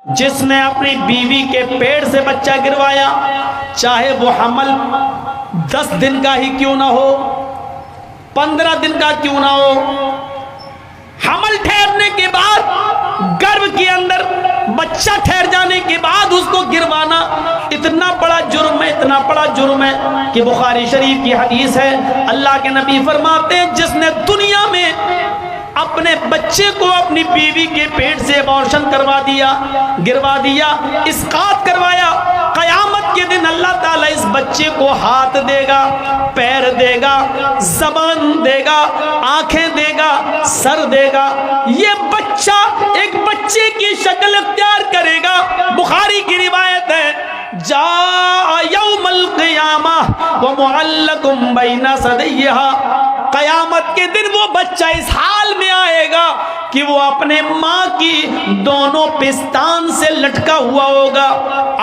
جس نے اپنی بیوی کے پیٹ سے بچہ گروایا، چاہے وہ حمل 10 دن کا ہی کیوں نہ ہو، 15 دن کا کیوں نہ ہو، حمل ٹھہرنے کے بعد گربھ کے اندر بچہ ٹھہر جانے کے بعد اس کو گروانا اتنا بڑا جرم ہے، اتنا بڑا جرم ہے کہ بخاری شریف کی حدیث ہے، اللہ کے نبی فرماتے ہیں جس نے دنیا میں اپنے بچے کو اپنی بیوی کے پیٹ سے ابارشن کروا دیا، گروا دیا، اسقاط کروایا، قیامت کے دن اللہ تعالیٰ اس بچے کو ہاتھ دے گا، پیر دے گا، زبان دے گا، آنکھیں دے گا، سر دے گا، یہ بچہ ایک بچے کی شکل اختیار کرے گا۔ بخاری کی روایت ہے جاء یوم القیامہ ومعلق بین ثدیہا، قیامت کے دن وہ بچہ اس حال میں آئے گا کہ وہ اپنے ماں کی دونوں پستان سے لٹکا ہوا ہوگا،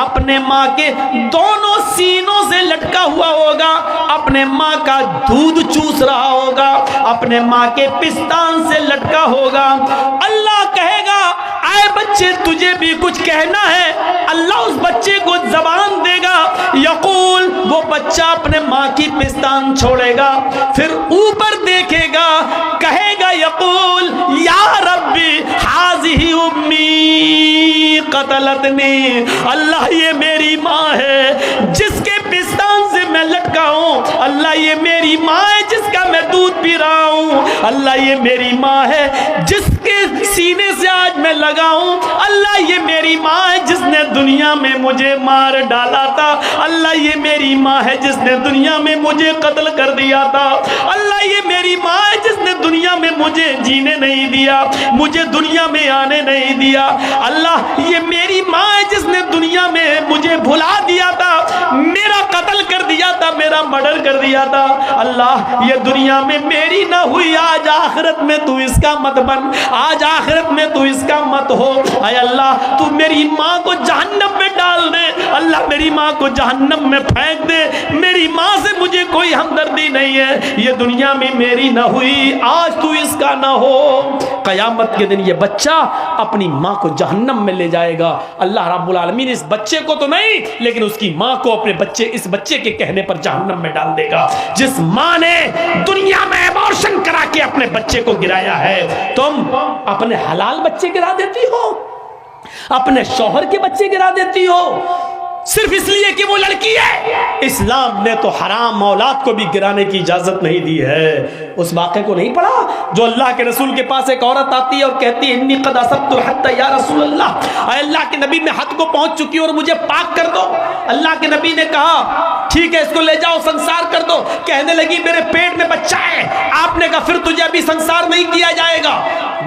اپنے ماں کے دونوں سینوں سے لٹکا ہوا ہوگا، اپنے ماں کا دودھ چوس رہا ہوگا، اپنے ماں کے پستان سے لٹکا ہوگا۔ اللہ کہے گا اے بچے تجھے بھی کچھ کہنا ہے، اللہ اس بچے کو زبان دے گا، یقول، وہ بچہ اپنے ماں کی پستان چھوڑے گا، پھر اوپر دیکھے گا، کہے گا یقول یا ربی ہذہ امی قتلتنی، اللہ یہ میری ماں ہے جس کے پستان سے میں لٹکا ہوں، اللہ یہ میری ماں ہے جس کا میں دودھ پی رہا ہوں، اللہ یہ میری ماں ہے جس کے سینے سے آج میں لگا ہوں، اللہ یہ میری ماں ہے جس نے دنیا میں مجھے مار ڈالا تھا، اللہ یہ میری ماں ہے جس نے دنیا میں مجھے قتل کر دیا تھا، اللہ یہ میری ماں ہے جس نے دنیا میں مجھے جینے نہیں دیا، مجھے دنیا میں آنے نہیں دیا، اللہ یہ میری ماں ہے جس نے دنیا میں مجھے بھلا دیا تھا، میرا قتل کر دیا تھا، میرا مرڈر کر دیا تھا، اللہ یہ دنیا میں میری نہ ہوئی، آج آخرت میں تو اس کا مت بن، آج آخرت میں تو اس کا مت ہو، اے اللہ تو میری ماں کو جہنم میں ڈال دے، اللہ میری ماں کو جہنم میں پھینک دے، میری ماں سے مجھے کوئی ہمدردی نہیں ہے، یہ دنیا میں میری نہ ہوئی، آج تو اس کا نہ ہو۔ قیامت کے دن یہ بچہ اپنی ماں کو جہنم میں لے جائے گا، اللہ رب العالمین اس بچے کو تو نہیں لیکن اس کی ماں کو اپنے بچے، اس بچے کے کہنے پر جہنم میں ڈال دے گا۔ جس ماں نے دنیا میں ابارشن کرا کے اپنے بچے کو گرایا ہے، تم اپنے حلال بچے گرا دیتی ہو، اپنے شوہر کے بچے گرا دیتی ہو، صرف اس لیے کہ وہ لڑکی ہے۔ اسلام نے تو حرام اولاد کو بھی گرانے کی اجازت نہیں دی ہے۔ اس واقعے کو نہیں پڑھا جو اللہ کے رسول کے پاس ایک عورت آتی ہے اور کہتی ہے انی قد اصبت الحد یا رسول اللہ، اے اللہ کے نبی میں حد کو پہنچ چکی اور مجھے پاک کر دو۔ اللہ کے نبی نے کہا ٹھیک ہے اس کو لے جاؤ سنسار کر دو۔ کہنے لگی میرے پیٹ میں بچہ ہے۔ آپ نے کہا پھر تجھے ابھی سنسار نہیں کیا جائے گا،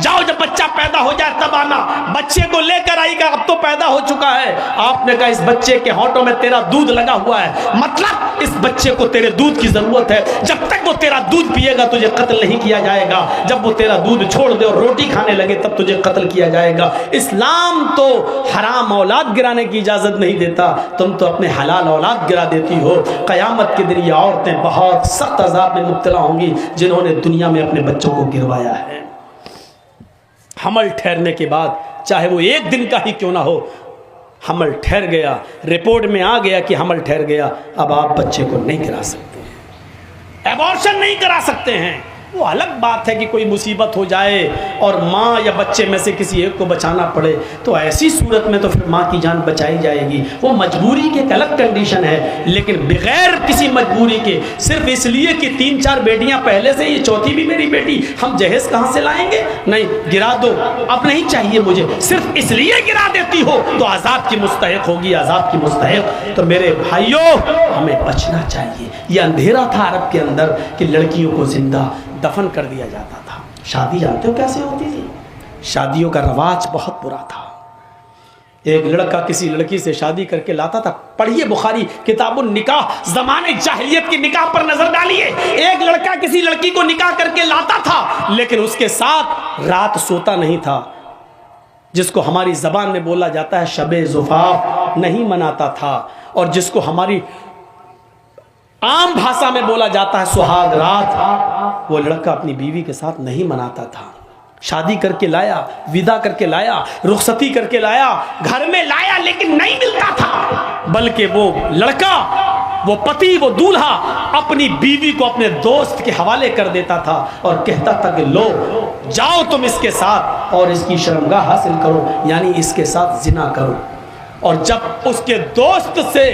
جاؤ جب بچہ پیدا ہو جائے تب آنا۔ بچے کو لے کر آئی گا، اب تو پیدا ہو چکا ہے۔ آپ نے کہا اس بچے کے ہونٹوں میں تیرا دودھ لگا ہوا ہے، مطلب اس بچے کو تیرے دودھ کی ضرورت ہے، جب تک وہ تیرا دودھ پیے گا تجھے قتل نہیں کیا جائے گا، جب وہ تیرا دودھ چھوڑ دے اور روٹی کھانے لگے تب تجھے قتل کیا جائے گا۔ اسلام تو حرام اولاد گرانے کی اجازت نہیں دیتا، تم تو اپنے حلال اولاد گرا دیتی ہو۔ قیامت کے دن یہ عورتیں بہت سخت عذاب میں مبتلا ہوں گی جنہوں نے دنیا میں اپنے بچوں کو گروایا ہے۔ حمل ٹھہرنے کے بعد چاہے وہ 1 دن کا ہی کیوں نہ ہو، حمل ٹھہر گیا، رپورٹ میں آ گیا کہ حمل ٹھہر گیا، اب آپ بچے کو نہیں گرا سکتے ہیں، ایبارشن نہیں کرا سکتے ہیں۔ وہ الگ بات ہے کہ کوئی مصیبت ہو جائے اور ماں یا بچے میں سے کسی ایک کو بچانا پڑے، تو ایسی صورت میں تو پھر ماں کی جان بچائی جائے گی، وہ مجبوری کی ایک الگ کنڈیشن ہے۔ لیکن بغیر کسی مجبوری کے صرف اس لیے کہ 3-4 بیٹیاں پہلے سے، یہ چوتھی بھی میری بیٹی، ہم جہیز کہاں سے لائیں گے، نہیں گرا دو، اب نہیں چاہیے مجھے، صرف اس لیے گرا دیتی ہو تو عذاب کی مستحق ہوگی، عذاب کی مستحق۔ تو میرے بھائیوں ہمیں بچنا چاہیے۔ یہ اندھیرا تھا عرب کے اندر کہ لڑکیوں کو زندہ دفن کر دیا جاتا تھا۔ شادی جانتے ہو کیسے ہوتی تھی؟ شادیوں کا رواج بہت برا تھا۔ ایک لڑکا کسی لڑکی سے شادی کر کے لاتا تھا، پڑھیے بخاری کتاب النکاح، زمانے جاہلیت کی نکاح پر نظر ڈالیے۔ ایک لڑکا کسی لڑکی کو نکاح کر کے لاتا تھا لیکن اس کے ساتھ رات سوتا نہیں تھا، جس کو ہماری زبان میں بولا جاتا ہے شب زفاف نہیں مناتا تھا، اور جس کو ہماری عام بھاشا میں بولا جاتا ہے سہاگ رات، وہ لڑکا اپنی بیوی کے ساتھ نہیں مناتا تھا۔ شادی کر کے لایا, ودا کر کے لایا, رخصتی کر کے لایا, گھر میں لایا, لیکن نہیں ملتا تھا, بلکہ وہ لڑکا, وہ پتی, وہ دولہا اپنی بیوی کو اپنے دوست کے حوالے کر دیتا تھا اور کہتا تھا کہ لو جاؤ تم اس کے ساتھ اور اس کی شرمگاہ حاصل کرو, یعنی اس کے ساتھ زنا کرو. اور جب اس کے دوست سے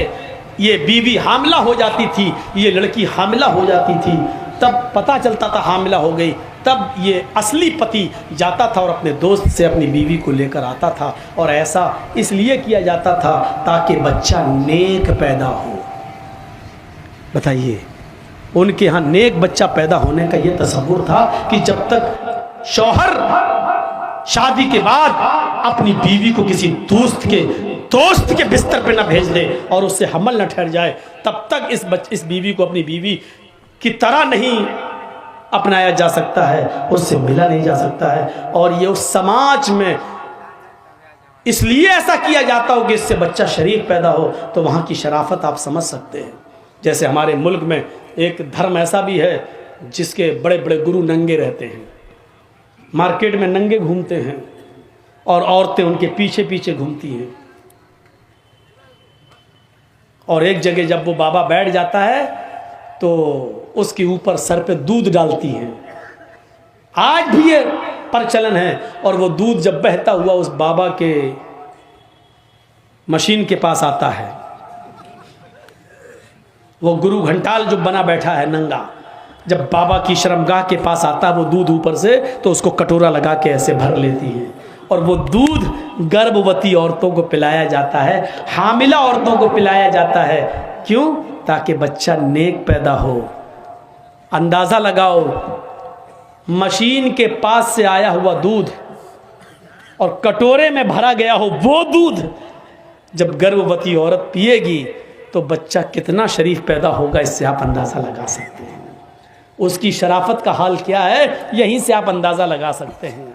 یہ بیوی حاملہ ہو جاتی تھی, یہ لڑکی حاملہ ہو جاتی تھی, تب پتہ چلتا تھا حاملہ ہو گئی, تب یہ اصلی پتی جاتا تھا اور اپنے دوست سے اپنی بیوی کو لے کر آتا تھا. اور ایسا اس لیے کیا جاتا تھا تاکہ بچہ نیک پیدا ہو. بتائیے, ان کے ہاں نیک بچہ پیدا ہونے کا یہ تصور تھا کہ جب تک شوہر شادی کے بعد اپنی بیوی کو کسی دوست کے بستر پہ نہ بھیج دے اور اس سے حمل نہ ٹھہر جائے, تب تک اس بیوی کو اپنی بیوی کی طرح نہیں اپنایا جا سکتا ہے, اس سے ملا نہیں جا سکتا ہے. اور یہ اس سماج میں اس لیے ایسا کیا جاتا ہو کہ اس سے بچہ شریف پیدا ہو. تو وہاں کی شرافت آپ سمجھ سکتے ہیں. جیسے ہمارے ملک میں ایک دھرم ایسا بھی ہے جس کے بڑے بڑے گرو ننگے رہتے ہیں, مارکیٹ میں ننگے گھومتے ہیں اور عورتیں ان کے پیچھے پیچھے گھومتی ہیں. اور ایک جگہ جب وہ بابا بیٹھ جاتا ہے تو اس کے اوپر سر پہ دودھ ڈالتی ہیں. آج بھی یہ پرچلن ہے. اور وہ دودھ جب بہتا ہوا اس بابا کے مشین کے پاس آتا ہے, وہ گرو گھنٹال جو بنا بیٹھا ہے ننگا, جب بابا کی شرمگاہ کے پاس آتا ہے وہ دودھ اوپر سے, تو اس کو کٹورا لگا کے ایسے بھر لیتی ہے. اور وہ دودھ گربھوتی عورتوں کو پلایا جاتا ہے, حاملہ عورتوں کو پلایا جاتا ہے. کیوں؟ تاکہ بچہ نیک پیدا ہو. اندازہ لگاؤ, مشین کے پاس سے آیا ہوا دودھ اور کٹورے میں بھرا گیا ہو وہ دودھ جب گربھوتی عورت پیے گی تو بچہ کتنا شریف پیدا ہوگا, اس سے آپ اندازہ لگا سکتے ہیں. اس کی شرافت کا حال کیا ہے, یہیں سے آپ اندازہ لگا سکتے ہیں.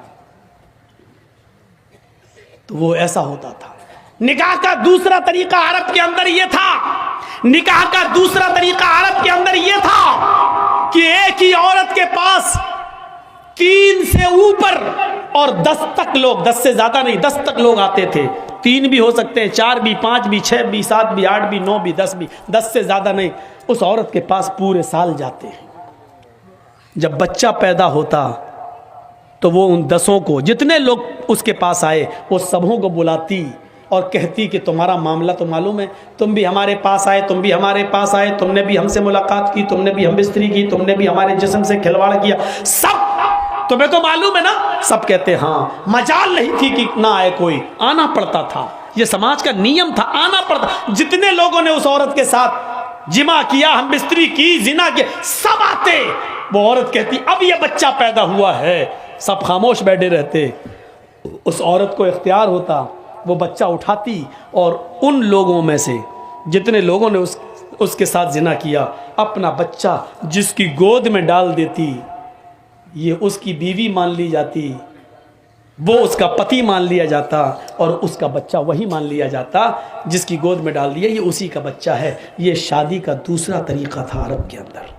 تو وہ ایسا ہوتا تھا. نکاح کا دوسرا طریقہ عرب کے اندر یہ تھا, نکاح کا دوسرا طریقہ عرب کے اندر یہ تھا کہ ایک ہی عورت کے پاس 3 سے اوپر اور 10 تک لوگ, 10 سے زیادہ نہیں, 10 تک لوگ آتے تھے. 3 بھی ہو سکتے ہیں, 4 بھی, 5 بھی, 6 بھی, 7 بھی, 8 بھی, 9 بھی, 10 بھی, 10 سے زیادہ نہیں. اس عورت کے پاس پورے سال جاتے ہیں. جب بچہ پیدا ہوتا تو وہ ان 10 کو, جتنے لوگ اس کے پاس آئے, وہ سبوں کو بلاتی اور کہتی کہ تمہارا معاملہ تو معلوم ہے, تم بھی ہمارے پاس آئے, تم بھی ہمارے پاس آئے, تم نے بھی ہم سے ملاقات کی, تم نے بھی ہم بستری کی, تم نے بھی ہمارے جسم سے کھلواڑ کیا, سب تمہیں تو معلوم ہے نا. سب کہتے ہاں. مجال نہیں تھی کہ نہ آئے کوئی, آنا پڑتا تھا. یہ سماج کا نیم تھا, آنا پڑتا. جتنے لوگوں نے اس عورت کے ساتھ جمع کیا, ہم بستری کی, زنا کیا, سب آتے. وہ عورت کہتی اب یہ بچہ پیدا ہوا ہے, سب خاموش بیٹھے رہتے. اس عورت کو اختیار ہوتا, وہ بچہ اٹھاتی اور ان لوگوں میں سے جتنے لوگوں نے اس کے ساتھ زنا کیا, اپنا بچہ جس کی گود میں ڈال دیتی. یہ اس کی بیوی مان لی جاتی, وہ اس کا پتی مان لیا جاتا, اور اس کا بچہ وہی مان لیا جاتا جس کی گود میں ڈال دیا, یہ اسی کا بچہ ہے. یہ شادی کا دوسرا طریقہ تھا عرب کے اندر.